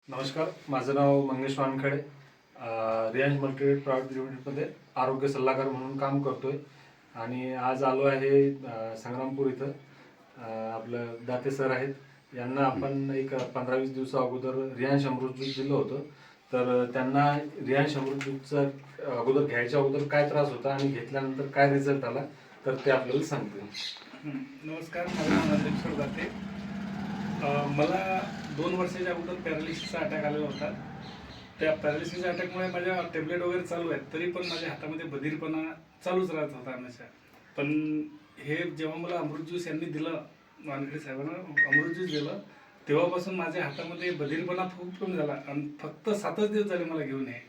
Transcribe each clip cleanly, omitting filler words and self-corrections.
नमस्कार, माझं नाव Mangesh Wankhede. Riyansh multitrade private लिमिटेडमध्ये आरोग्य सल्लागार म्हणून काम करतोय आणि आज आलो आहे संग्रामपूर इथं. आपलं दाते सर आहेत, यांना आपण एक 15-20 दिवसा अगोदर रियांश अमृत ज्यूस दिलं होतं. तर त्यांना रियांश अमृत ज्यूसचा अगोदर घ्यायच्या अगोदर काय त्रास होता आणि घेतल्यानंतर काय रिझल्ट आला तर ते आपल्याला सांगतील. नमस्कार, माझं नाव नंदेश्वर दाते. मला 2 वर्षाच्या अगोदर पॅरालिसिसचा अटॅक आलेला होता. त्या पॅरालिसिसच्या अटॅकमुळे माझ्या टॅबलेट वगैरे चालू आहेत, तरी पण माझ्या हातामध्ये बधीरपणा चालूच राहत होता हमेशा. पण हे जेव्हा मला अमृत ज्यूस यांनी दिलं, वानखेडे साहेबांना अमृत ज्यूस दिलं, तेव्हापासून माझ्या हातामध्ये बधीरपणा खूप कमी झाला आणि फक्त 7च दिवस झाले मला घेऊन हे.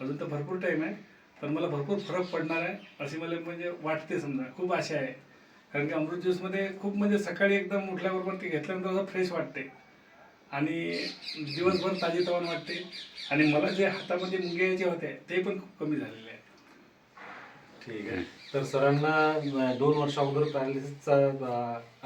अजून तर भरपूर टाईम आहे, पण मला भरपूर फरक पडणार आहे अशी मला म्हणजे वाटते. समजा खूप आशा आहे, कारण की अमृत ज्यूसमध्ये खूप म्हणजे सकाळी एकदम उठल्याबरोबर ते घेतल्यानंतर असं फ्रेश वाटते आणि दिवसभर ताजेतवान वाटते. आणि मला जे हातामध्ये मुंगे यायचे होते ते पण खूप कमी झालेले आहेत. ठीक आहे. तर सरांना 2 वर्ष अगोदर पॅरालिसिसचा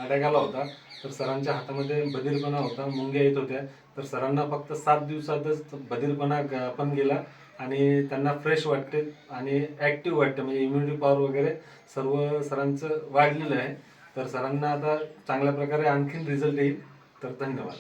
अटॅक आला होता. तर सरांच्या हातामध्ये बधीरपणा होता, मुंग्या येत होत्या. तर सरांना फक्त 7 दिवसातच बधीरपणा पण गेला आणि त्यांना फ्रेश वाटते आणि ॲक्टिव्ह वाटते, म्हणजे इम्युनिटी पॉवर वगैरे सर्व सरांचं वाढलेलं आहे. तर सरांना आता चांगल्या प्रकारे आणखीन रिझल्ट येईल. तर धन्यवाद.